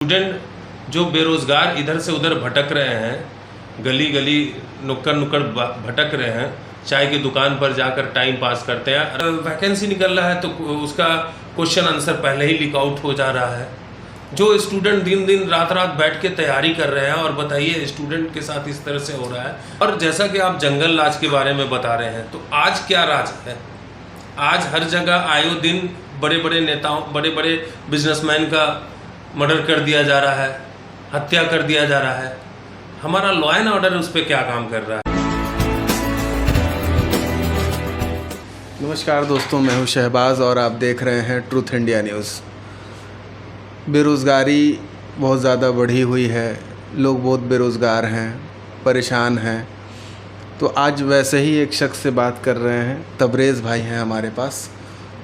Student जो बेरोज़गार इधर से उधर भटक रहे हैं, गली गली नुक्कड़ नुक्कड़ भटक रहे हैं, चाय की दुकान पर जाकर टाइम पास करते हैं। वैकेंसी निकल रहा है तो उसका क्वेश्चन आंसर पहले ही लीक आउट हो जा रहा है। जो स्टूडेंट दिन दिन रात रात बैठ के तैयारी कर रहे हैं, और बताइए स्टूडेंट के साथ इस तरह से हो रहा है। और जैसा कि आप जंगल राज के बारे में बता रहे हैं, तो आज क्या राज है? आज हर जगह आयो दिन बड़े बड़े नेताओं, बड़े बड़े बिजनेसमैन का मर्डर कर दिया जा रहा है, हत्या कर दिया जा रहा है। हमारा लॉ एंड ऑर्डर उस पर क्या काम कर रहा है? नमस्कार दोस्तों, मैं हूं शहबाज और आप देख रहे हैं ट्रूथ इंडिया न्यूज़। बेरोज़गारी बहुत ज़्यादा बढ़ी हुई है, लोग बहुत बेरोज़गार हैं, परेशान हैं। तो आज वैसे ही एक शख्स से बात कर रहे हैं। तबरेज़ भाई हैं हमारे पास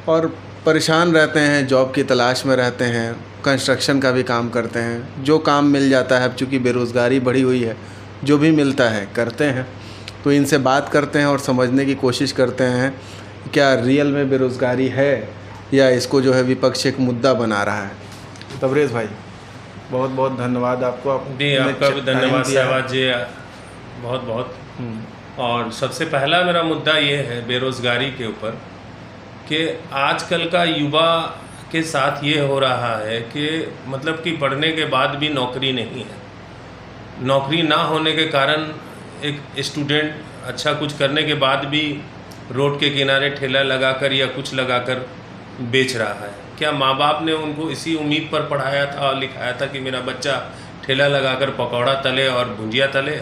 और परेशान रहते हैं, जॉब की तलाश में रहते हैं, कंस्ट्रक्शन का भी काम करते हैं। जो काम मिल जाता है, अब चूँकि बेरोज़गारी बढ़ी हुई है, जो भी मिलता है करते हैं। तो इनसे बात करते हैं और समझने की कोशिश करते हैं क्या रियल में बेरोज़गारी है या इसको जो है विपक्ष एक मुद्दा बना रहा है। तबरेज़ भाई, बहुत बहुत धन्यवाद आपको। जी, आपका भी धन्यवाद शहबाज जी, बहुत बहुत। और सबसे पहला मेरा मुद्दा ये है बेरोज़गारी के ऊपर कि आजकल का युवा के साथ ये हो रहा है कि मतलब कि पढ़ने के बाद भी नौकरी नहीं है। नौकरी ना होने के कारण एक स्टूडेंट अच्छा कुछ करने के बाद भी रोड के किनारे ठेला लगाकर या कुछ लगाकर बेच रहा है। क्या माँ बाप ने उनको इसी उम्मीद पर पढ़ाया था और लिखाया था कि मेरा बच्चा ठेला लगाकर पकौड़ा तले और भुजिया तले?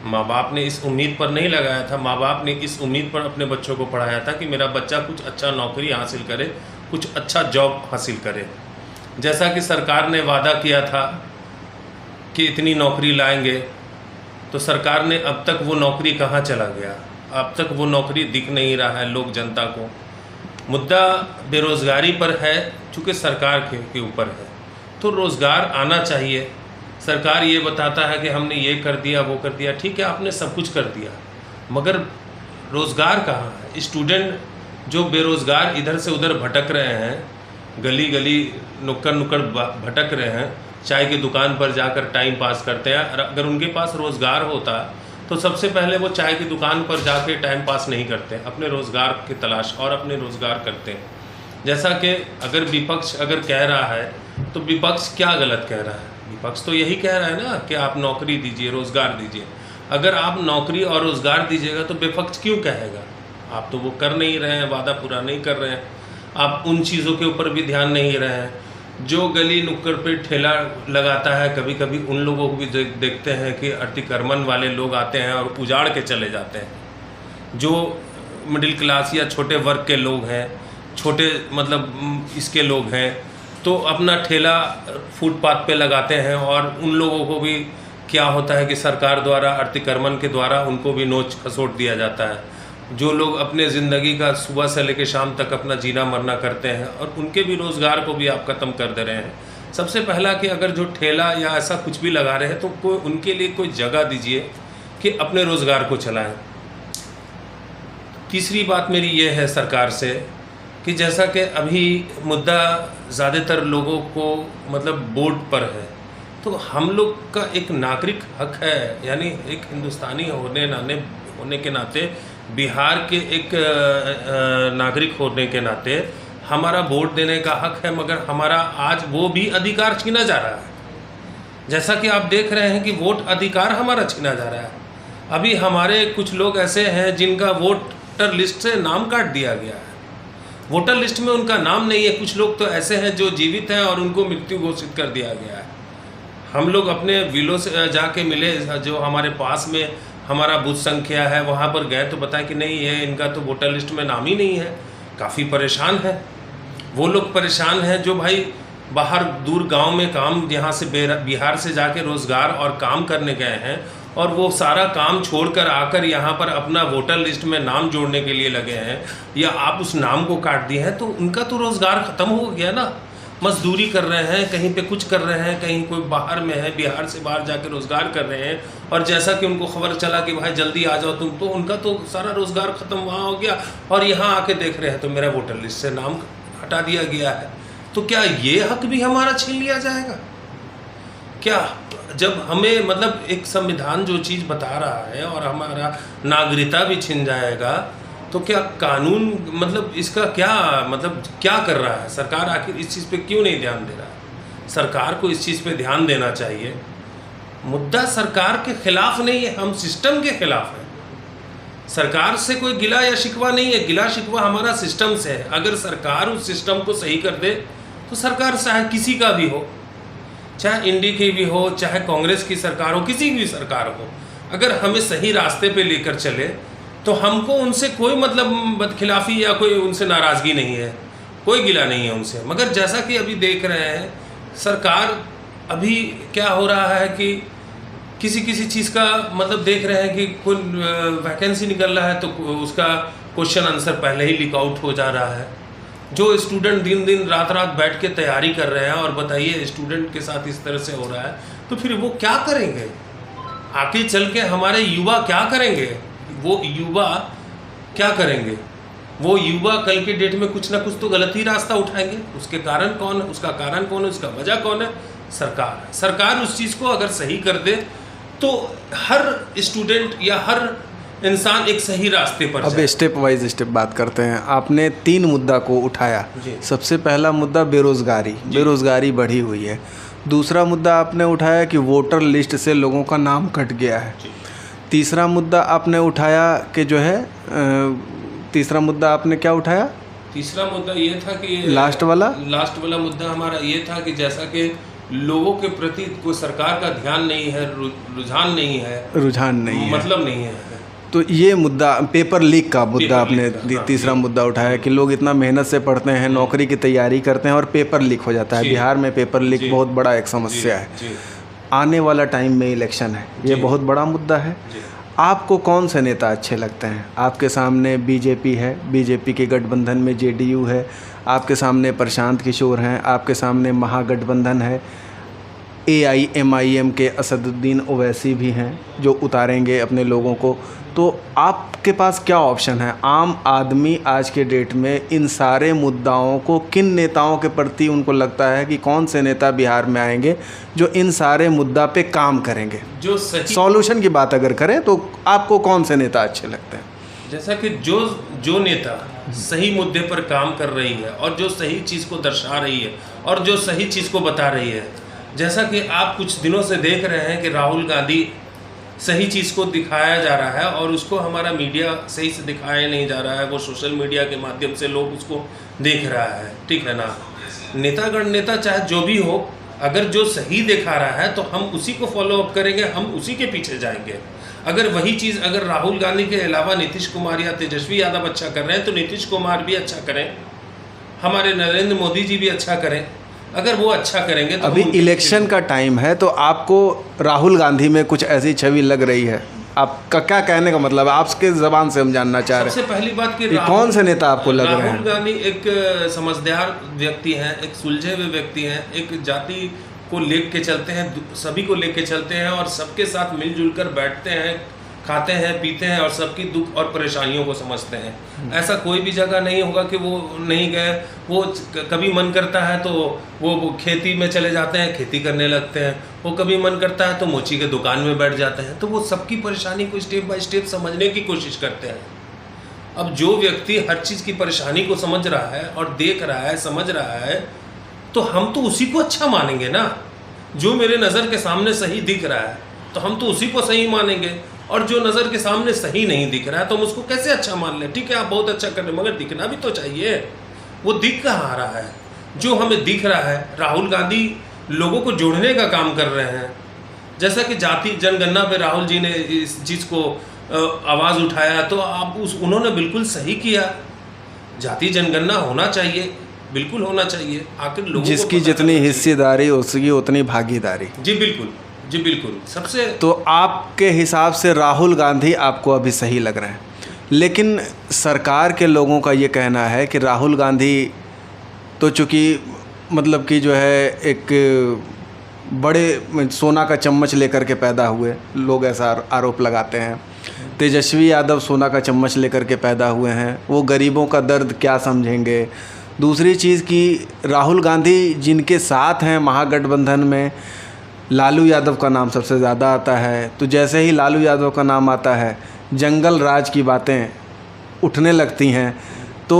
माँ बाप ने इस उम्मीद पर नहीं लगाया था। माँ बाप ने इस उम्मीद पर अपने बच्चों को पढ़ाया था कि मेरा बच्चा कुछ अच्छा नौकरी हासिल करे, कुछ अच्छा जॉब हासिल करे। जैसा कि सरकार ने वादा किया था कि इतनी नौकरी लाएंगे, तो सरकार ने अब तक वो नौकरी कहाँ चला गया? अब तक वो नौकरी दिख नहीं रहा है लोग जनता को। मुद्दा बेरोज़गारी पर है, चूँकि सरकार के ऊपर है, तो रोज़गार आना चाहिए। सरकार ये बताता है कि हमने ये कर दिया, वो कर दिया। ठीक है, आपने सब कुछ कर दिया, मगर रोज़गार कहाँ है? स्टूडेंट जो बेरोज़गार इधर से उधर भटक रहे हैं, गली गली नुक्कड़ नुक्कड़ भटक रहे हैं, चाय की दुकान पर जाकर टाइम पास करते हैं। अगर उनके पास रोज़गार होता तो सबसे पहले वो चाय की दुकान पर जाके टाइम पास नहीं करते, अपने रोज़गार की तलाश और अपने रोज़गार करते हैं। जैसा कि अगर विपक्ष अगर कह रहा है, तो विपक्ष क्या गलत कह रहा है? विपक्ष तो यही कह रहा है ना कि आप नौकरी दीजिए, रोज़गार दीजिए। अगर आप नौकरी और रोज़गार दीजिएगा तो विपक्ष क्यों कहेगा? आप तो वो कर नहीं रहे हैं, वादा पूरा नहीं कर रहे हैं, आप उन चीज़ों के ऊपर भी ध्यान नहीं रहे हैं। जो गली नुक्कड़ पे ठेला लगाता है, कभी कभी उन लोगों को भी देखते हैं कि अतिक्रमण वाले लोग आते हैं और उजाड़ के चले जाते हैं। जो मिडिल क्लास या छोटे वर्ग के लोग हैं, छोटे मतलब इसके लोग हैं, तो अपना ठेला फुटपाथ पे लगाते हैं, और उन लोगों को भी क्या होता है कि सरकार द्वारा अतिक्रमण के द्वारा उनको भी नोच खसोट दिया जाता है। जो लोग अपने ज़िंदगी का सुबह से लेकर शाम तक अपना जीना मरना करते हैं, और उनके भी रोज़गार को भी आप ख़त्म कर दे रहे हैं। सबसे पहला कि अगर जो ठेला या ऐसा कुछ भी लगा रहे हैं, तो कोई उनके लिए कोई जगह दीजिए कि अपने रोज़गार को चलाएं। तीसरी बात मेरी ये है सरकार से कि जैसा कि अभी मुद्दा ज़्यादातर लोगों को मतलब बोर्ड पर है, तो हम लोग का एक नागरिक हक है, यानी एक हिंदुस्तानी होने के नाते, बिहार के एक नागरिक होने के नाते हमारा वोट देने का हक है, मगर हमारा आज वो भी अधिकार छीना जा रहा है। जैसा कि आप देख रहे हैं कि वोट अधिकार हमारा छीना जा रहा है। अभी हमारे कुछ लोग ऐसे हैं जिनका वोटर लिस्ट से नाम काट दिया गया है, वोटर लिस्ट में उनका नाम नहीं है। कुछ लोग तो ऐसे हैं जो जीवित हैं और उनको मृत्यु घोषित कर दिया गया है। हम लोग अपने विलो से जाके मिले, जो हमारे पास में हमारा बूथ संख्या है, वहाँ पर गए तो बताया कि नहीं, ये इनका तो वोटर लिस्ट में नाम ही नहीं है। काफ़ी परेशान है वो लोग, परेशान हैं जो भाई बाहर दूर गांव में काम, यहाँ से बिहार से जाके रोज़गार और काम करने गए हैं, और वो सारा काम छोड़कर आकर यहाँ पर अपना वोटर लिस्ट में नाम जोड़ने के लिए लगे हैं, या आप उस नाम को काट दिए हैं, तो उनका तो रोज़गार ख़त्म हो गया ना। मजदूरी कर रहे हैं, कहीं पे कुछ कर रहे हैं, कहीं कोई बाहर में है, बिहार से बाहर जाकर रोज़गार कर रहे हैं, और जैसा कि उनको खबर चला कि भाई जल्दी आ जाओ तुम, तो उनका तो सारा रोज़गार ख़त्म वहाँ हो गया, और यहाँ आके देख रहे हैं तो मेरा वोटर लिस्ट से नाम हटा दिया गया है। तो क्या ये हक भी हमारा छीन लिया जाएगा? क्या जब हमें मतलब एक संविधान जो चीज़ बता रहा है और हमारा नागरिकता भी छिन जाएगा, तो क्या कानून मतलब इसका क्या मतलब क्या कर रहा है सरकार? आखिर इस चीज़ पे क्यों नहीं ध्यान दे रहा है? सरकार को इस चीज़ पे ध्यान देना चाहिए। मुद्दा सरकार के खिलाफ नहीं है, हम सिस्टम के खिलाफ हैं। सरकार से कोई गिला या शिकवा नहीं है, गिला शिकवा हमारा सिस्टम से है। अगर सरकार उस सिस्टम को सही कर दे तो सरकार चाहे किसी का भी हो, चाहे इंडी की भी हो, चाहे कांग्रेस की सरकार हो, किसी की भी सरकार हो, अगर हमें सही रास्ते पे लेकर चले तो हमको उनसे कोई मतलब बदखिलाफ़ी या कोई उनसे नाराज़गी नहीं है, कोई गिला नहीं है उनसे। मगर जैसा कि अभी देख रहे हैं सरकार, अभी क्या हो रहा है कि किसी किसी चीज़ का मतलब देख रहे हैं कि कोई वैकेंसी निकल रहा है तो उसका क्वेश्चन आंसर पहले ही लीक आउट हो जा रहा है। जो स्टूडेंट दिन दिन रात रात बैठ के तैयारी कर रहे हैं, और बताइए स्टूडेंट के साथ इस तरह से हो रहा है, तो फिर वो क्या करेंगे आगे चल के? हमारे युवा क्या करेंगे? वो युवा क्या करेंगे? वो युवा कल के डेट में कुछ ना कुछ तो गलत ही रास्ता उठाएंगे। उसके कारण कौन है? उसका कारण कौन है? उसका वजह कौन है? सरकार है। सरकार उस चीज़ को अगर सही कर दे तो हर स्टूडेंट या हर इंसान एक सही रास्ते पर अब स्टेप वाइज स्टेप बात करते हैं। आपने 3 मुद्दा को उठाया। सबसे पहला मुद्दा बेरोज़गारी बढ़ी हुई है। दूसरा मुद्दा आपने उठाया कि वोटर लिस्ट से लोगों का नाम कट गया है। तीसरा मुद्दा आपने उठाया कि जो है तीसरा मुद्दा आपने क्या उठाया? तीसरा मुद्दा ये था कि लास्ट वाला मुद्दा हमारा ये था कि जैसा कि लोगों के प्रति कोई सरकार का ध्यान नहीं है, रुझान नहीं है, मतलब नहीं है। तो ये मुद्दा पेपर लीक का मुद्दा आपने तीसरा मुद्दा उठाया कि लोग इतना मेहनत से पढ़ते हैं, नौकरी की तैयारी करते हैं और पेपर लीक हो जाता है। बिहार में पेपर लीक बहुत बड़ा एक समस्या है। आने वाला टाइम में इलेक्शन है, ये बहुत बड़ा मुद्दा है। आपको कौन से नेता अच्छे लगते हैं? आपके सामने बीजेपी है, बीजेपी के गठबंधन में जेडीयू है, आपके सामने प्रशांत किशोर हैं, आपके सामने महागठबंधन है, AIMIM के असदुद्दीन ओवैसी भी हैं जो उतारेंगे अपने लोगों को। तो आपके पास क्या ऑप्शन है? आम आदमी आज के डेट में इन सारे मुद्दाओं को किन नेताओं के प्रति उनको लगता है कि कौन से नेता बिहार में आएंगे जो इन सारे मुद्दा पे काम करेंगे, जो सही सॉल्यूशन की बात अगर करें तो आपको कौन से नेता अच्छे लगते हैं? जैसा कि जो नेता सही मुद्दे पर काम कर रही है और जो सही चीज़ को दर्शा रही है और जो सही चीज़ को बता रही है, जैसा कि आप कुछ दिनों से देख रहे हैं कि राहुल गांधी सही चीज़ को दिखाया जा रहा है और उसको हमारा मीडिया सही से दिखाया नहीं जा रहा है, वो सोशल मीडिया के माध्यम से लोग उसको देख रहा है, ठीक है ना। नेतागण नेता चाहे जो भी हो, अगर जो सही दिखा रहा है तो हम उसी को फॉलो अप करेंगे, हम उसी के पीछे जाएंगे। अगर वही चीज़ अगर राहुल गांधी के अलावा नीतीश कुमार या तेजस्वी यादव अच्छा कर रहे हैं तो नीतीश कुमार भी अच्छा करें, हमारे नरेंद्र मोदी जी भी अच्छा करें। अगर वो अच्छा करेंगे तो अभी इलेक्शन का टाइम है, तो आपको राहुल गांधी में कुछ ऐसी छवि लग रही है? आपका क्या कहने का मतलब है? आपके ज़बान से हम जानना चाह रहे हैं। सबसे पहली बात कि कौन से नेता आपको लग रहे हैं? राहुल गांधी एक समझदार व्यक्ति हैं, एक सुलझे हुए व्यक्ति हैं, एक जाति को लेके चलते हैं, सभी को लेके चलते हैं और सबके साथ मिलजुल कर बैठते हैं, खाते हैं, पीते हैं और सबकी दुख और परेशानियों को समझते हैं। ऐसा कोई भी जगह नहीं होगा कि वो नहीं गए। वो कभी मन करता है तो वो खेती में चले जाते हैं, खेती करने लगते हैं। वो कभी मन करता है तो मोची के दुकान में बैठ जाते हैं। तो वो सबकी परेशानी को स्टेप बाय स्टेप समझने की कोशिश करते हैं। अब जो व्यक्ति हर चीज़ की परेशानी को समझ रहा है और देख रहा है, समझ रहा है, तो हम तो उसी को अच्छा मानेंगे ना। जो मेरे नज़र के सामने सही दिख रहा है तो हम तो उसी को सही मानेंगे, और जो नज़र के सामने सही नहीं दिख रहा है तो हम उसको कैसे अच्छा मान लें? ठीक है, आप बहुत अच्छा कर रहे हैं, मगर दिखना भी तो चाहिए। वो दिख कहाँ आ रहा है? जो हमें दिख रहा है, राहुल गांधी लोगों को जोड़ने का काम कर रहे हैं। जैसा कि जाति जनगणना पे राहुल जी ने इस चीज़ को आवाज़ उठाया, तो आप उन्होंने बिल्कुल सही किया। जाति जनगणना होना चाहिए, बिल्कुल होना चाहिए। आखिर लोगों जिसकी जितनी हिस्सेदारी उसकी उतनी भागीदारी। जी बिल्कुल, जी बिल्कुल। सबसे तो आपके हिसाब से राहुल गांधी आपको अभी सही लग रहे हैं, लेकिन सरकार के लोगों का ये कहना है कि राहुल गांधी तो चूँकि मतलब कि जो है एक बड़े सोना का चम्मच लेकर के पैदा हुए, लोग ऐसा आरोप लगाते हैं। तेजस्वी यादव सोना का चम्मच लेकर के पैदा हुए हैं, वो गरीबों का दर्द क्या समझेंगे। दूसरी चीज़ कि राहुल गांधी जिनके साथ हैं महागठबंधन में, लालू यादव का नाम सबसे ज़्यादा आता है। तो जैसे ही लालू यादव का नाम आता है, जंगल राज की बातें उठने लगती हैं। तो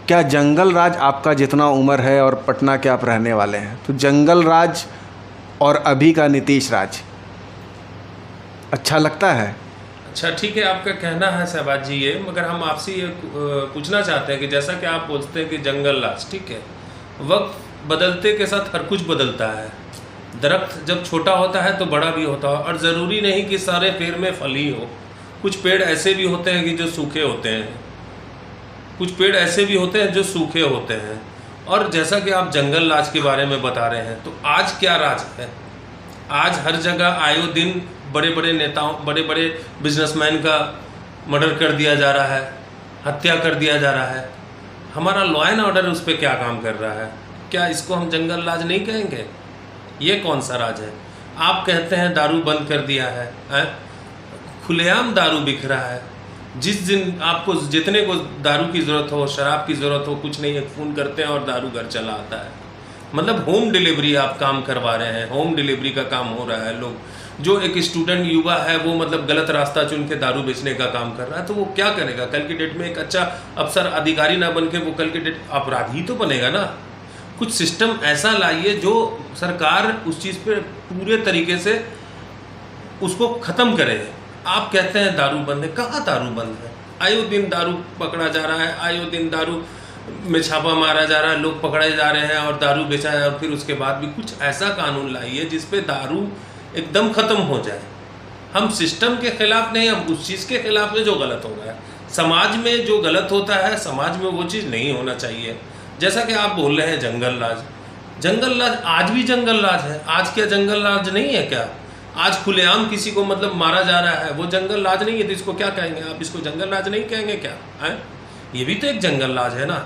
क्या जंगल राज आपका जितना उम्र है और पटना के आप रहने वाले हैं, तो जंगल राज और अभी का नीतीश राज अच्छा लगता है? अच्छा ठीक है, आपका कहना है शहबाज जी ये, मगर हम आपसे ये पूछना चाहते हैं कि जैसा कि आप बोलते हैं कि जंगल राज, ठीक है, वक्त बदलते के साथ हर कुछ बदलता है। दरख्त जब छोटा होता है तो बड़ा भी होता है, और ज़रूरी नहीं कि सारे पेड़ में फल ही हो। कुछ पेड़ ऐसे भी होते हैं कि जो सूखे होते हैं, कुछ पेड़ ऐसे भी होते हैं जो सूखे होते हैं। और जैसा कि आप जंगल राज के बारे में बता रहे हैं, तो आज क्या राज है? आज हर जगह आयो दिन बड़े बड़े नेताओं, बड़े बड़े बिजनेसमैन का मर्डर कर दिया जा रहा है, हत्या कर दिया जा रहा है। हमारा लॉ एंड ऑर्डर उस पर क्या काम कर रहा है? क्या इसको हम जंगल राज नहीं कहेंगे? ये कौन सा राज है? आप कहते हैं दारू बंद कर दिया है, खुलेआम दारू बिक रहा है। जिस दिन आपको जितने को दारू की ज़रूरत हो, शराब की ज़रूरत हो, कुछ नहीं, एक फ़ोन करते हैं और दारू घर चला आता है। मतलब होम डिलीवरी आप काम करवा रहे हैं, होम डिलीवरी का काम हो रहा है। लोग जो एक स्टूडेंट युवा है वो मतलब गलत रास्ता चुन के दारू बेचने का काम कर रहा है, तो वो क्या करेगा? कल की डेट में एक अच्छा अफसर अधिकारी ना बन के वो कल की डेट अपराधी तो बनेगा ना। कुछ सिस्टम ऐसा लाइए जो सरकार उस चीज़ पे पूरे तरीके से उसको ख़त्म करे। आप कहते हैं दारू बंद है, कहाँ दारू बंद है? आयो दिन दारू पकड़ा जा रहा है, आयो दिन दारू में छापा मारा जा रहा है, लोग पकड़े जा रहे हैं और दारू बेचा है। और फिर उसके बाद भी कुछ ऐसा कानून लाइए जिस पे दारू एकदम ख़त्म हो जाए। हम सिस्टम के खिलाफ नहीं, हम उस चीज़ के खिलाफ में जो गलत हो रहा है। समाज में जो गलत होता है, समाज में वो चीज़ नहीं होना चाहिए। जैसा कि आप बोल रहे हैं जंगल राज, जंगल राज आज भी जंगल राज है। आज क्या जंगल राज नहीं है क्या? आज खुलेआम किसी को मतलब मारा जा रहा है, वो जंगल राज नहीं है, तो इसको क्या कहेंगे? आप इसको जंगल राज नहीं कहेंगे क्या है? ये भी तो एक जंगल राज है ना।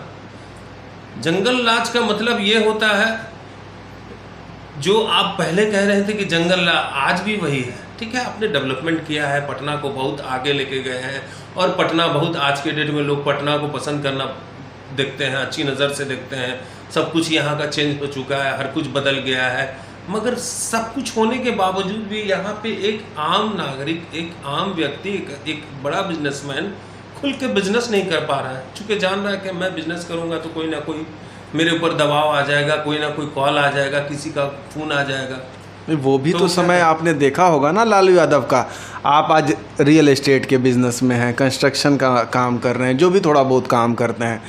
जंगल राज का मतलब ये होता है जो आप पहले कह रहे थे कि जंगल राज, आज भी वही है। ठीक है, आपने डेवलपमेंट किया है, पटना को बहुत आगे लेके गए हैं, और पटना बहुत, आज के डेट में लोग पटना को पसंद करना देखते हैं, अच्छी नज़र से देखते हैं। सब कुछ यहाँ का चेंज हो चुका है, हर कुछ बदल गया है। मगर सब कुछ होने के बावजूद भी यहाँ पे एक आम नागरिक, एक आम व्यक्ति, एक बड़ा बिजनेसमैन खुल के बिजनेस नहीं कर पा रहा है। चूँकि जान रहा है कि मैं बिजनेस करूँगा तो कोई ना कोई मेरे ऊपर दबाव आ जाएगा, कोई ना कोई कॉल आ जाएगा, किसी का फ़ोन आ जाएगा। वो भी तो समय आपने देखा होगा ना लालू यादव का। आप आज रियल एस्टेट के बिज़नेस में हैं, कंस्ट्रक्शन का काम कर रहे हैं, जो भी थोड़ा बहुत काम करते हैं।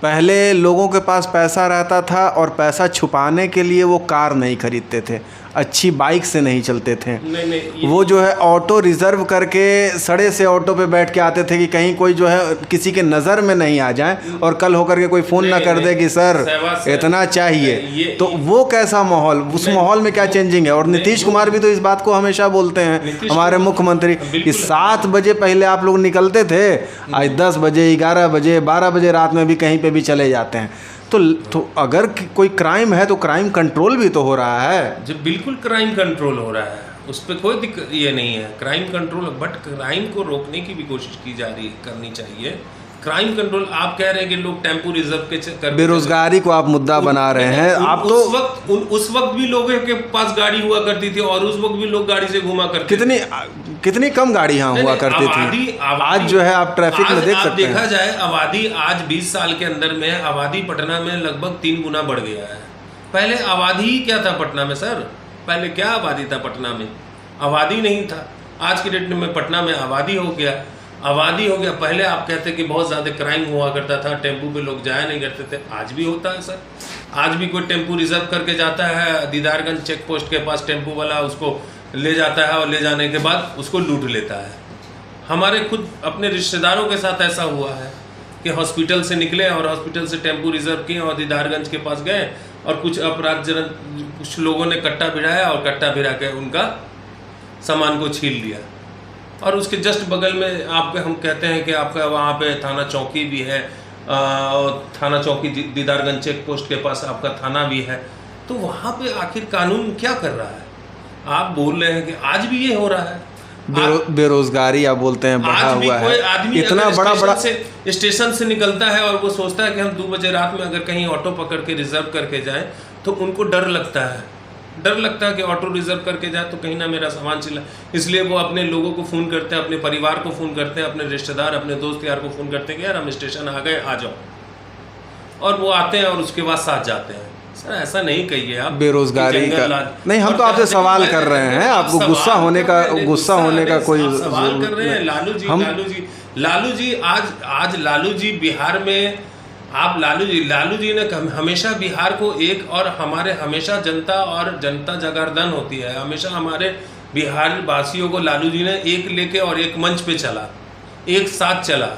पहले लोगों के पास पैसा रहता था और पैसा छुपाने के लिए वो कार नहीं खरीदते थे, अच्छी बाइक से नहीं चलते थे। नहीं, वो जो है ऑटो रिज़र्व करके सड़े से ऑटो पे बैठ के आते थे कि कहीं कोई जो है किसी के नज़र में नहीं आ जाए और कल होकर के कोई फ़ोन ना कर दे कि सर इतना चाहिए। तो वो कैसा माहौल, उस माहौल में क्या चेंजिंग है? और नीतीश कुमार भी तो इस बात को हमेशा बोलते हैं, हमारे मुख्यमंत्री, कि 7 बजे पहले आप लोग निकलते थे, आज 10 बजे, 11 बजे, 12 बजे रात में भी कहीं पे भी चले जाते हैं। तो अगर कोई क्राइम है तो क्राइम कंट्रोल भी तो हो रहा है। जब बिल्कुल क्राइम कंट्रोल हो रहा है, उस पर कोई दिक्कत ये नहीं है, क्राइम कंट्रोल, बट क्राइम को रोकने की भी कोशिश की जा रही, करनी चाहिए। क्राइम कंट्रोल, आप कह रहे हैं कि लोग टेम्पो रिजर्व के चक्कर, बेरोजगारी को आप मुद्दा बना रहे हैं। आप तो उस वक्त भी लोगों के पास गाड़ी हुआ करती थी और उस वक्त भी लोग गाड़ी से घुमा करते कितनी कम गाड़ी यहाँ हुआ करती थी। आज जो है आप ट्रैफिक में देख सकते हैं। देखा जाए आबादी आज 20 साल के अंदर में आबादी पटना में लगभग 3 गुना बढ़ गया है। पहले आबादी ही क्या था पटना में सर? पहले क्या आबादी था पटना में? आबादी नहीं था। आज की डेट में पटना में आबादी हो गया, आबादी हो गया। पहले आप कहते कि बहुत ज़्यादा क्राइम हुआ करता था, टेम्पू पे लोग जाया नहीं करते थे। आज भी होता है सर, आज भी कोई टेम्पू रिजर्व करके जाता है, दीदारगंज चेक पोस्ट के पास टेम्पू वाला उसको ले जाता है और ले जाने के बाद उसको लूट लेता है। हमारे खुद अपने रिश्तेदारों के साथ ऐसा हुआ है कि हॉस्पिटल से निकले और हॉस्पिटल से टेम्पू रिजर्व किए और दीदारगंज के पास गए और कुछ कुछ लोगों ने कट्टा भिड़ाया और कट्टा भिड़ा के उनका सामान को छीन लिया। और उसके जस्ट बगल में आपके हम कहते हैं कि आपका वहाँ पे थाना चौकी भी है, और थाना चौकी दीदारगंज चेक पोस्ट के पास आपका थाना भी है। तो वहाँ पे आखिर कानून क्या कर रहा है? आप बोल रहे हैं कि आज भी ये हो रहा है। बेरोजगारी आप बोलते हैं बढ़ा हुआ है। आदमी इतना बड़ा स्टेशन से निकलता है और वो सोचता है कि हम 2 बजे रात में अगर कहीं ऑटो पकड़ के रिजर्व करके जाएं तो उनको डर लगता है। डर लगता है कि ऑटो रिजर्व करके जाए तो कहीं ना मेरा सामान चिल्ला, इसलिए वो अपने लोगों को फ़ोन करते हैं, अपने परिवार को फ़ोन करते हैं, अपने रिश्तेदार, अपने दोस्त यार को फ़ोन करते हैं कि यार हम स्टेशन आ गए, आ जाओ, और वो आते हैं और उसके बाद साथ जाते हैं। सर ऐसा नहीं कहिए आप, बेरोजगारी का नहीं, हम तो आपसे सवाल कर रहे हैं, आपको गुस्सा होने का कोई सवाल कर रहे हैं। लालू जी आज लालू जी बिहार में, आप लालू जी ने हमेशा बिहार को एक, और हमारे हमेशा जनता और जनता जगरदन होती है, हमेशा हमारे बिहार वासियों को लालू जी ने एक लेके और एक मंच पे चला, एक साथ चला,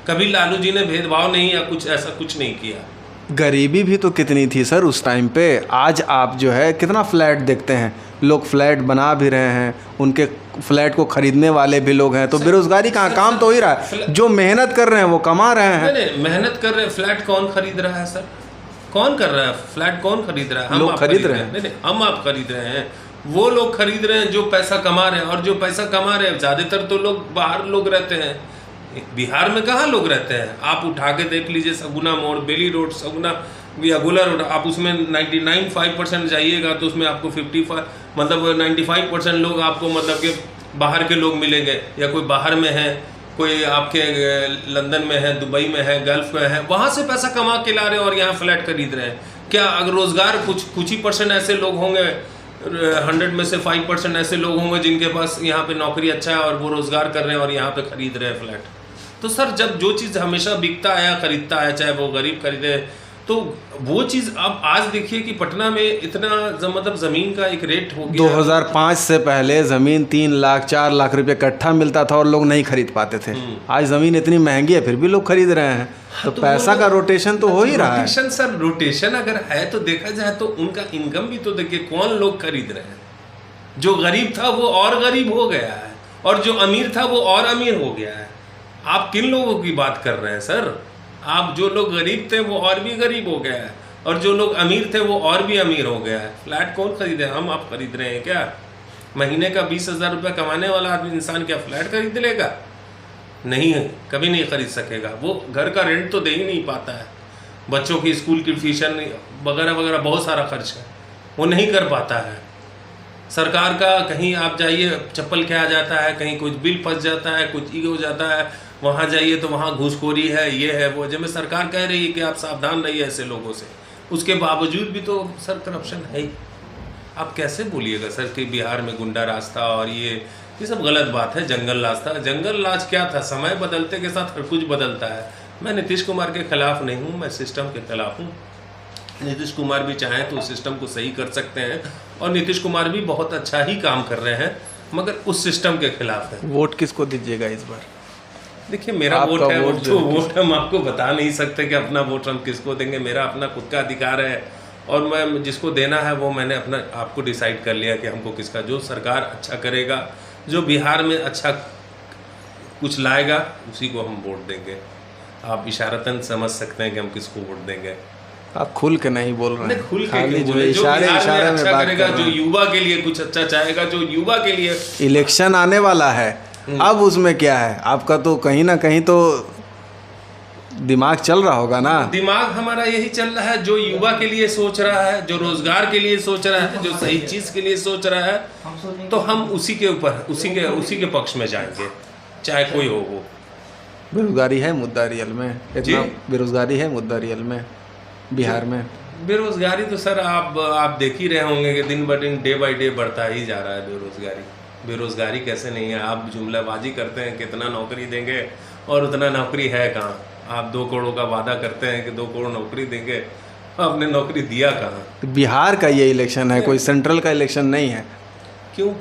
कभी लालू जी ने भेदभाव नहीं या कुछ ऐसा कुछ नहीं किया। गरीबी भी तो कितनी थी सर उस टाइम पे। आज आप जो है कितना फ्लैट देखते हैं, लोग फ्लैट बना भी रहे हैं, उनके फ्लैट को खरीदने वाले भी लोग हैं, तो बेरोजगारी कहाँ, काम तो हो ही रहा है, जो मेहनत कर रहे हैं वो कमा रहे हैं। नहीं, मेहनत कर रहे हैं, फ्लैट कौन खरीद रहा है सर, कौन कर रहा है, फ्लैट कौन खरीद रहा है, हम लोग खरीद रहे हैं। नहीं, हम आप खरीद रहे हैं, वो लोग खरीद रहे हैं जो पैसा कमा रहे हैं, और जो पैसा कमा रहे हैं ज़्यादातर तो लोग बाहर लोग रहते हैं, बिहार में कहाँ लोग रहते हैं। आप उठा के देख लीजिए, सगुना मोड़, बेली रोड, सगुना या गोला रोड, आप उसमें 99.5% जाइएगा तो उसमें आपको 55 मतलब 95% लोग आपको मतलब कि बाहर के लोग मिलेंगे, या कोई बाहर में है, कोई आपके लंदन में है, दुबई में है, गल्फ में है, वहाँ से पैसा कमा के ला रहे हैं और यहाँ फ्लैट खरीद रहे हैं। क्या अगर रोज़गार कुछ ही परसेंट ऐसे लोग होंगे, 100 में से 5% ऐसे लोग होंगे जिनके पास यहाँ पे नौकरी अच्छा है और वो रोज़गार कर रहे हैं और यहाँ पे खरीद रहे हैं फ्लैट। तो सर जब जो चीज़ हमेशा बिकता आया, खरीदता आया, चाहे वो गरीब खरीदे, तो वो चीज़ अब आज देखिए कि पटना में इतना मतलब ज़मीन का एक रेट हो गया। 2005 से पहले ज़मीन 3 लाख 4 लाख रुपए कट्ठा मिलता था और लोग नहीं खरीद पाते थे। आज ज़मीन इतनी महंगी है फिर भी लोग खरीद रहे हैं। तो पैसा का रोटेशन तो हो ही रहा है। रोटेशन सर, रोटेशन अगर है तो देखा जाए तो उनका इनकम भी तो देखिए, कौन लोग खरीद रहे हैं। जो गरीब था वो और गरीब हो गया है, और जो अमीर था वो और अमीर हो गया है। आप किन लोगों की बात कर रहे हैं सर? आप जो लोग गरीब थे वो और भी गरीब हो गया है, और जो लोग अमीर थे वो और भी अमीर हो गया है। फ्लैट कौन खरीदे? हम आप खरीद रहे हैं क्या? महीने का 20,000 रुपये कमाने वाला आदमी इंसान क्या फ्लैट खरीद लेगा? नहीं है, कभी नहीं खरीद सकेगा। वो घर का रेंट तो दे ही नहीं पाता है, बच्चों की स्कूल की ट्यूशन वगैरह वगैरह बहुत सारा खर्च है, वो नहीं कर पाता है। सरकार का कहीं आप जाइए चप्पल क्या आ जाता है, कहीं कुछ बिल फंस जाता है, कुछ ये हो जाता है, वहाँ जाइए तो वहाँ घूसखोरी है, ये है वो। जब सरकार कह रही है कि आप सावधान रहिए ऐसे लोगों से, उसके बावजूद भी तो सर करप्शन है ही। आप कैसे बोलिएगा सर कि बिहार में गुंडा रास्ता और ये सब गलत बात है। जंगल रास्ता, जंगल राज क्या था? समय बदलते के साथ हर कुछ बदलता है। मैं नीतीश कुमार के खिलाफ नहीं हूँ, मैं सिस्टम के खिलाफ हूँ। नीतीश कुमार भी चाहें तो उस सिस्टम को सही कर सकते हैं, और नीतीश कुमार भी बहुत अच्छा ही काम कर रहे हैं, मगर उस सिस्टम के खिलाफ है। वोट किसको दीजिएगा इस बार? देखिए मेरा वोट है, वोट हम आपको बता नहीं सकते कि अपना वोट हम किसको देंगे। मेरा अपना खुद का अधिकार है, और मैं जिसको देना है वो मैंने अपना आपको डिसाइड कर लिया कि हमको किसका, जो सरकार अच्छा करेगा, जो बिहार में अच्छा कुछ लाएगा, उसी को हम वोट देंगे। आप इशारतन समझ सकते हैं कि हम किसको वोट देंगे। आप खुल के नहीं बोल रहे हैं, खुल खाली के जो इशारे में अच्छा बात करेगा, कर रहे जो हैं। युवा के लिए कुछ अच्छा चाहेगा, जो युवा के लिए। इलेक्शन आने वाला है, अब उसमें क्या है आपका, तो कहीं ना कहीं तो दिमाग चल रहा होगा ना। दिमाग हमारा यही चल रहा है, जो युवा के लिए सोच रहा है, जो रोजगार के लिए सोच रहा है, जो सही चीज के लिए सोच रहा है, तो हम उसी के ऊपर उसी के पक्ष में जाएंगे, चाहे कोई हो वो। बेरोजगारी है मुद्दा रियल में, इतना बेरोजगारी है मुद्दा रियल में बिहार में। बेरोजगारी तो सर आप देख ही रहे होंगे कि दिन ब दिन, डे बाय डे बढ़ता ही जा रहा है बेरोजगारी। बेरोजगारी कैसे नहीं है? आप जुमलाबाजी करते हैं कितना नौकरी देंगे, और उतना नौकरी है कहाँ? आप 2 करोड़ का वादा करते हैं कि 2 करोड़ नौकरी देंगे, आपने नौकरी दिया कहाँ? तो बिहार का ये इलेक्शन है, कोई सेंट्रल का इलेक्शन नहीं है। क्यों?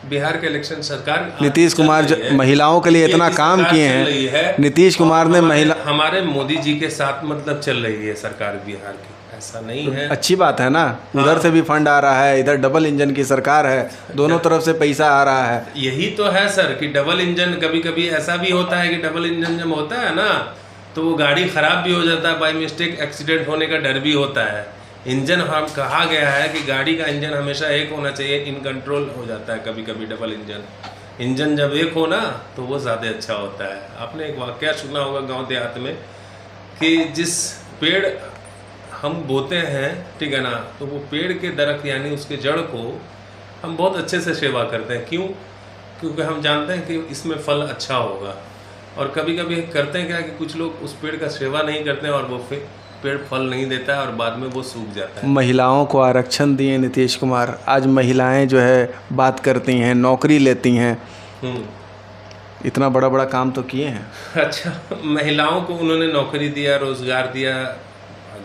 बिहार का इलेक्शन सरकार नीतीश कुमार जो महिलाओं के लिए इतना काम किए हैं, नीतीश कुमार ने हमारे मोदी जी के साथ मतलब चल रही है सरकार बिहार की, ऐसा नहीं है। अच्छी बात है ना, उधर से भी फंड आ रहा है, इधर डबल इंजन की सरकार है, दोनों तरफ से पैसा आ रहा है। यही तो है सर कि डबल इंजन, कभी कभी ऐसा भी होता है कि डबल इंजन जब होता है ना, तो वो गाड़ी खराब भी हो जाता है, बाय मिस्टेक एक्सीडेंट होने का डर भी होता है। इंजन हम कहा गया है कि गाड़ी का इंजन हमेशा एक होना चाहिए, इन कंट्रोल हो जाता है कभी कभी डबल इंजन जब एक हो ना तो वो ज़्यादा अच्छा होता है। आपने एक वाकया सुना होगा गांव देहात में कि जिस पेड़ हम बोते हैं, ठीक है ना, तो वो पेड़ के दरख्त यानी उसके जड़ को हम बहुत अच्छे से सेवा करते हैं। क्यों? क्योंकि हम जानते हैं कि इसमें फल अच्छा होगा। और कभी कभी करते हैं क्या कि कुछ लोग उस पेड़ का सेवा नहीं करते हैं और वो पेड़ फल नहीं देता है और बाद में वो सूख जाता है। महिलाओं को आरक्षण दिए नीतीश कुमार, आज महिलाएं जो है बात करती हैं, नौकरी लेती हैं, इतना बड़ा बड़ा काम तो किए हैं। अच्छा, महिलाओं को उन्होंने नौकरी दिया, रोजगार दिया,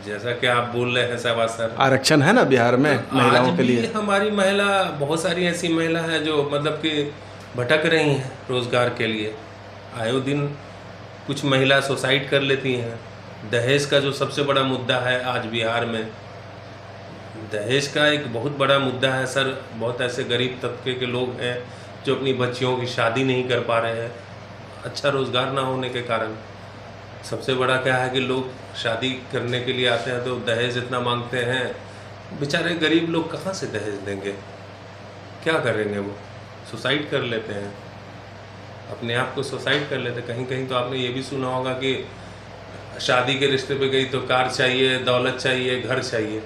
जैसा कि आप बोल रहे हैं सहवाग सर, आरक्षण है ना बिहार में तो महिलाओं के लिए। हमारी महिला, बहुत सारी ऐसी महिला हैं जो मतलब कि भटक रही हैं रोजगार के लिए। आए दिन कुछ महिला सुसाइड कर लेती हैं। दहेज का जो सबसे बड़ा मुद्दा है आज बिहार में, दहेज का एक बहुत बड़ा मुद्दा है सर। बहुत ऐसे गरीब तबके के लोग हैं जो अपनी बच्चियों की शादी नहीं कर पा रहे हैं, अच्छा रोज़गार ना होने के कारण। सबसे बड़ा क्या है कि लोग शादी करने के लिए आते हैं तो दहेज इतना मांगते हैं, बेचारे गरीब लोग कहाँ से दहेज देंगे, क्या करेंगे? वो सुसाइड कर लेते हैं, अपने आप को सुसाइड कर लेते हैं। कहीं कहीं तो आपने ये भी सुना होगा कि शादी के रिश्ते पे गई तो कार चाहिए, दौलत चाहिए, घर चाहिए।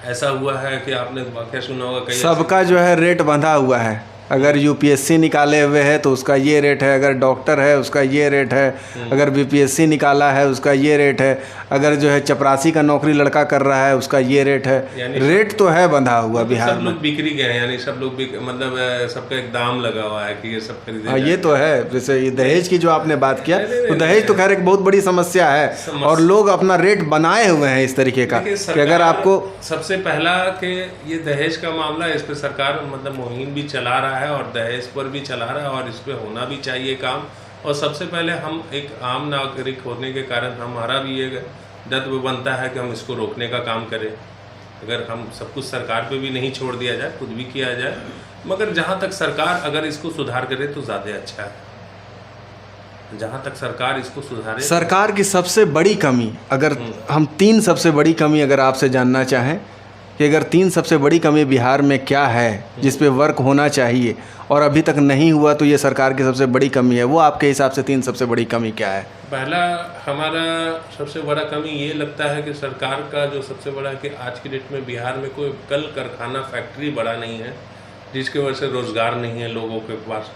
ऐसा हुआ है कि आपने वाकया सुना होगा। कई सबका जो है रेट बंधा हुआ है। अगर यूपीएससी निकाले हुए है तो उसका ये रेट है, अगर डॉक्टर है उसका ये रेट है, अगर बीपीएससी निकाला है उसका ये रेट है, अगर जो है चपरासी का नौकरी लड़का कर रहा है उसका ये रेट है। रेट तो है बंधा हुआ बिहार में। सब लोग बिक्री गए, यानी सब लोग मतलब सबका एक दाम लगा हुआ है कि ये सब खरीदे। हाँ, ये तो है। जैसे ये दहेज की जो आपने बात किया, तो दहेज तो खैर एक बहुत बड़ी समस्या है और लोग अपना रेट बनाए हुए हैं इस तरीके का कि अगर आपको सबसे पहला कि ये दहेज का मामला, इस पर सरकार मतलब मुहिम भी चला रहा है और दहेज पर भी चला रहा है और इस पर होना भी चाहिए काम। और सबसे पहले हम एक आम नागरिक होने के कारण हमारा भी ये दायित्व बनता है कि हम इसको रोकने का काम करें। अगर हम सब कुछ सरकार पे भी नहीं छोड़ दिया जाए, खुद भी किया जाए, मगर जहाँ तक सरकार अगर इसको सुधार करे तो ज़्यादा अच्छा है। जहाँ तक सरकार इसको सुधारे। सरकार की सबसे बड़ी कमी, अगर हम 3 सबसे बड़ी कमी अगर आपसे जानना चाहें कि अगर 3 सबसे बड़ी कमी बिहार में क्या है जिस पे वर्क होना चाहिए और अभी तक नहीं हुआ, तो ये सरकार की सबसे बड़ी कमी है, वो आपके हिसाब से 3 सबसे बड़ी कमी क्या है? पहला हमारा सबसे बड़ा कमी ये लगता है कि सरकार का जो सबसे बड़ा है कि आज की डेट में बिहार में कोई कल कारखाना फैक्ट्री बड़ा नहीं है, जिसकी वजह से रोज़गार नहीं है लोगों के पास।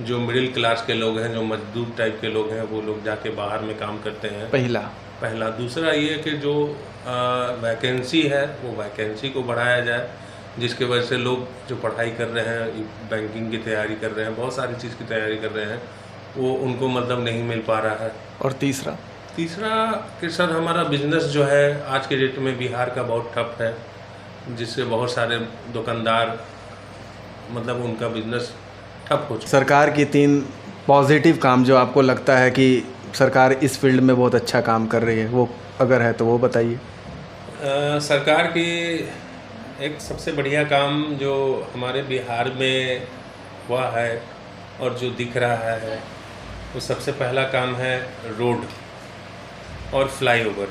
जो मिडिल क्लास के लोग हैं, जो मजदूर टाइप के लोग हैं, वो लोग जाके बाहर में काम करते हैं। पहला। दूसरा ये कि जो वैकेंसी है वो वैकेंसी को बढ़ाया जाए, जिसके वजह से लोग जो पढ़ाई कर रहे हैं, बैंकिंग की तैयारी कर रहे हैं, बहुत सारी चीज़ की तैयारी कर रहे हैं, वो उनको मतलब नहीं मिल पा रहा है। और तीसरा कि सर हमारा बिजनेस जो है आज के डेट में बिहार का बहुत ठप है, जिससे बहुत सारे दुकानदार मतलब उनका बिजनेस ठप हो चुका है। सरकार की 3 पॉजिटिव काम जो आपको लगता है कि सरकार इस फील्ड में बहुत अच्छा काम कर रही है, वो अगर है तो वो बताइए। सरकार की एक सबसे बढ़िया काम जो हमारे बिहार में हुआ है और जो दिख रहा है, वो सबसे पहला काम है रोड और फ्लाईओवर।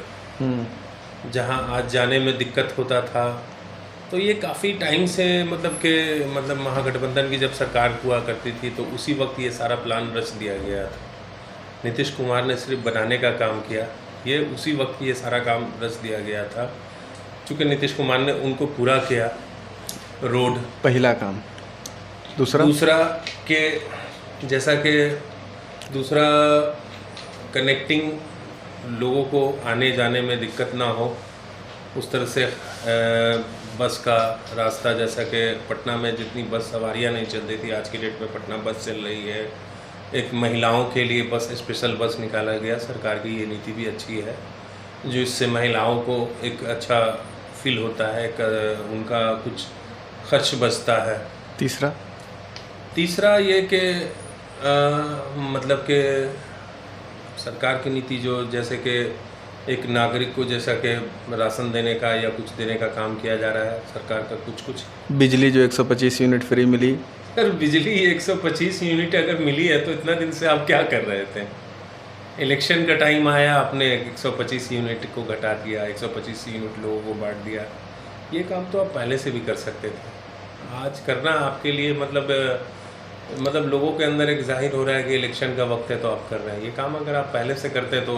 जहां आज जाने में दिक्कत होता था, तो ये काफ़ी टाइम से मतलब महागठबंधन की जब सरकार हुआ करती थी तो उसी वक्त ये सारा प्लान रच दिया गया था। नीतीश कुमार ने सिर्फ बनाने का काम किया, ये उसी वक्त ये सारा काम रच दिया गया था। चूँकि नीतीश कुमार ने उनको पूरा किया। रोड पहला काम। दूसरा के जैसा कि दूसरा कनेक्टिंग, लोगों को आने जाने में दिक्कत ना हो उस तरह से बस का रास्ता, जैसा कि पटना में जितनी बस सवारियां नहीं चलती थी, आज की डेट में पटना बस चल रही है। एक महिलाओं के लिए बस, स्पेशल बस निकाला गया, सरकार की ये नीति भी अच्छी है, जो इससे महिलाओं को एक अच्छा फील होता है, उनका कुछ खर्च बचता है। तीसरा ये कि मतलब कि सरकार की नीति जो जैसे कि एक नागरिक को जैसा कि राशन देने का या कुछ देने का काम किया जा रहा है सरकार का। कुछ बिजली जो 125 यूनिट फ्री मिली, सर बिजली 125 यूनिट अगर मिली है तो इतना दिन से आप क्या कर रहे थे? इलेक्शन का टाइम आया, आपने 125 यूनिट को घटा दिया, 125 यूनिट लोगों को बांट दिया। ये काम तो आप पहले से भी कर सकते थे। आज करना आपके लिए मतलब लोगों के अंदर एक जाहिर हो रहा है कि इलेक्शन का वक्त है तो आप कर रहे हैं। ये काम अगर आप पहले से करते तो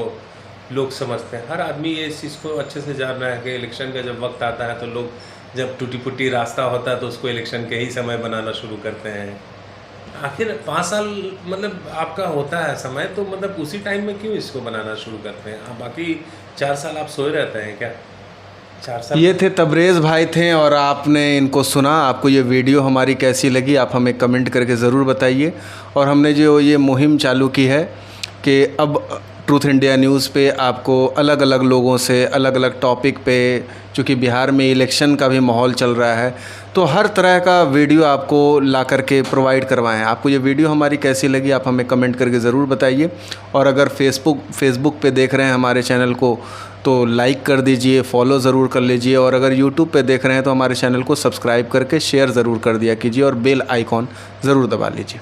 लोग समझते हैं। हर आदमी ये इस चीज़ को अच्छे से जान रहा है कि इलेक्शन का जब वक्त आता है तो लोग जब टूटी फूटी रास्ता होता है तो उसको इलेक्शन के ही समय बनाना शुरू करते हैं। आखिर 5 साल मतलब आपका होता है समय, तो मतलब उसी टाइम में क्यों इसको बनाना शुरू करते हैं? आप बाकी 4 साल आप सोए रहते हैं क्या? 4 साल ये थे तबरेज़ भाई थे और आपने इनको सुना। आपको ये वीडियो हमारी कैसी लगी आप हमें कमेंट करके ज़रूर बताइए। और हमने जो ये मुहिम चालू की है कि अब ट्रूथ इंडिया न्यूज़ पे आपको अलग अलग लोगों से अलग अलग टॉपिक पे, चूँकि बिहार में इलेक्शन का भी माहौल चल रहा है, तो हर तरह का वीडियो आपको ला करके प्रोवाइड करवाएं। आपको ये वीडियो हमारी कैसी लगी आप हमें कमेंट करके ज़रूर बताइए। और अगर फेसबुक पे देख रहे हैं हमारे चैनल को तो लाइक कर दीजिए, फॉलो ज़रूर कर लीजिए। और अगर यूट्यूब पे देख रहे हैं तो हमारे चैनल को सब्सक्राइब करके शेयर ज़रूर कर दिया कीजिए और बेल आइकॉन ज़रूर दबा लीजिए।